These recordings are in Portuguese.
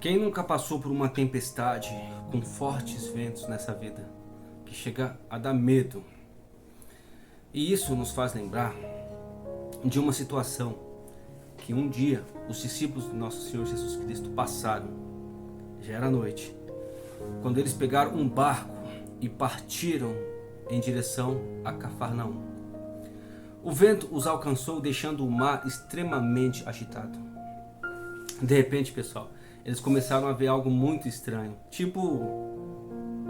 Quem nunca passou por uma tempestade com fortes ventos nessa vida, que chega a dar medo? E isso nos faz lembrar de uma situação que um dia os discípulos do nosso Senhor Jesus Cristo passaram. Já era noite, quando eles pegaram um barco e partiram em direção a Cafarnaum. O vento os alcançou, deixando o mar extremamente agitado. De repente, pessoal, eles começaram a ver algo muito estranho, tipo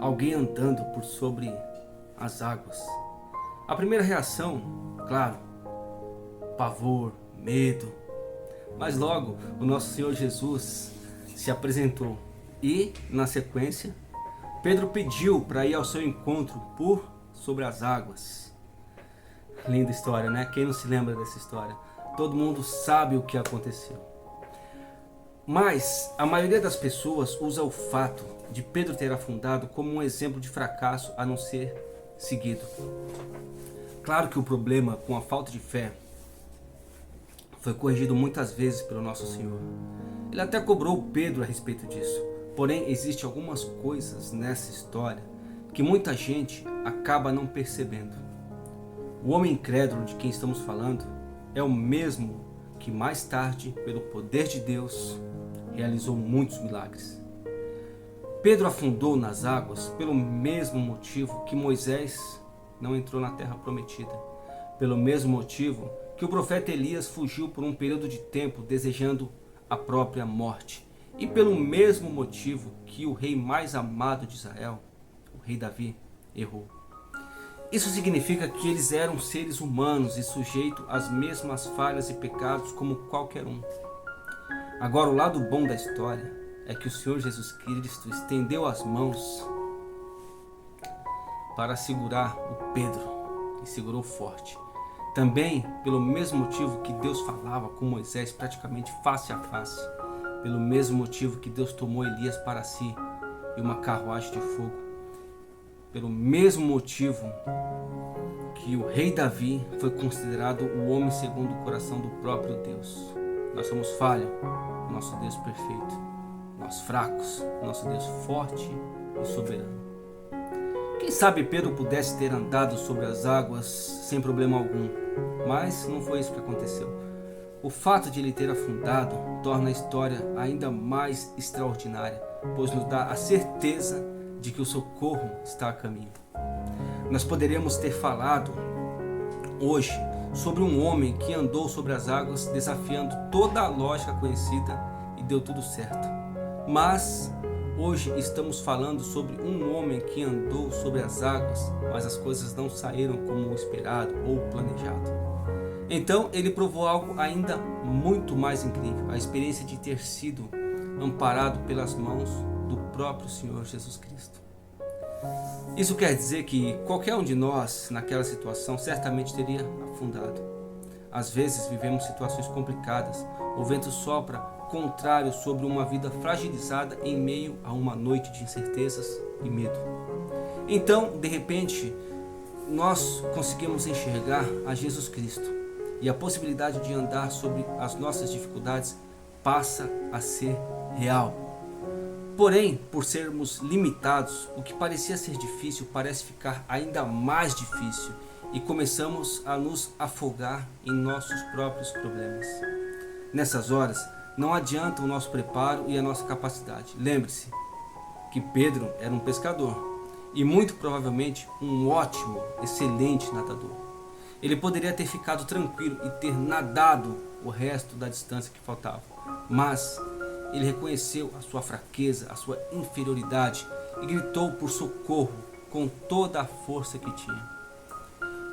alguém andando por sobre as águas. A primeira reação, claro, pavor, medo. Mas logo o nosso Senhor Jesus se apresentou e, na sequência, Pedro pediu para ir ao seu encontro por sobre as águas. Linda história, né? Quem não se lembra dessa história? Todo mundo sabe o que aconteceu. Mas a maioria das pessoas usa o fato de Pedro ter afundado como um exemplo de fracasso a não ser seguido. Claro que o problema com a falta de fé foi corrigido muitas vezes pelo nosso Senhor. Ele até cobrou Pedro a respeito disso. Porém, existem algumas coisas nessa história que muita gente acaba não percebendo. O homem incrédulo de quem estamos falando é o mesmo que mais tarde, pelo poder de Deus, realizou muitos milagres. Pedro afundou nas águas pelo mesmo motivo que Moisés não entrou na terra prometida. Pelo mesmo motivo que o profeta Elias fugiu por um período de tempo desejando a própria morte. E pelo mesmo motivo que o rei mais amado de Israel, o rei Davi, errou. Isso significa que eles eram seres humanos e sujeitos às mesmas falhas e pecados como qualquer um. Agora, o lado bom da história é que o Senhor Jesus Cristo estendeu as mãos para segurar o Pedro e segurou forte. Também pelo mesmo motivo que Deus falava com Moisés praticamente face a face. Pelo mesmo motivo que Deus tomou Elias para si e uma carruagem de fogo. Pelo mesmo motivo que o rei Davi foi considerado o homem segundo o coração do próprio Deus. Nós somos falhos, nosso Deus perfeito. Nós fracos, nosso Deus forte e soberano. Quem sabe Pedro pudesse ter andado sobre as águas sem problema algum, mas não foi isso que aconteceu. O fato de ele ter afundado torna a história ainda mais extraordinária, pois nos dá a certeza de que o socorro está a caminho. Nós poderíamos ter falado hoje sobre um homem que andou sobre as águas desafiando toda a lógica conhecida e deu tudo certo. Mas hoje estamos falando sobre um homem que andou sobre as águas, mas as coisas não saíram como o esperado ou planejado. Então ele provou algo ainda muito mais incrível, a experiência de ter sido amparado pelas mãos do próprio Senhor Jesus Cristo. Isso quer dizer que qualquer um de nós naquela situação certamente teria afundado. Às vezes vivemos situações complicadas, o vento sopra contrário sobre uma vida fragilizada em meio a uma noite de incertezas e medo. Então, de repente, nós conseguimos enxergar a Jesus Cristo e a possibilidade de andar sobre as nossas dificuldades passa a ser real. Porém, por sermos limitados, o que parecia ser difícil parece ficar ainda mais difícil e começamos a nos afogar em nossos próprios problemas. Nessas horas, não adianta o nosso preparo e a nossa capacidade. Lembre-se que Pedro era um pescador e muito provavelmente um ótimo, excelente nadador. Ele poderia ter ficado tranquilo e ter nadado o resto da distância que faltava, mas ele reconheceu a sua fraqueza, a sua inferioridade e gritou por socorro com toda a força que tinha.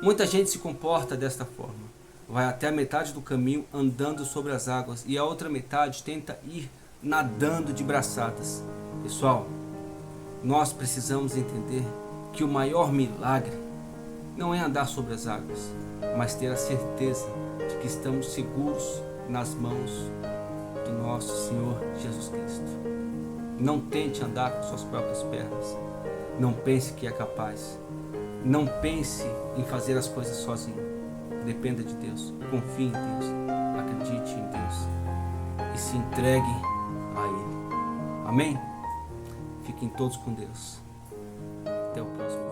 Muita gente se comporta desta forma. Vai até a metade do caminho andando sobre as águas e a outra metade tenta ir nadando de braçadas. Pessoal, nós precisamos entender que o maior milagre não é andar sobre as águas, mas ter a certeza de que estamos seguros nas mãos do nosso Senhor Jesus Cristo. Não tente andar com suas próprias pernas. Não pense que é capaz. Não pense em fazer as coisas sozinho. Dependa de Deus. Confie em Deus. Acredite em Deus. E se entregue a Ele. Amém? Fiquem todos com Deus. Até o próximo vídeo.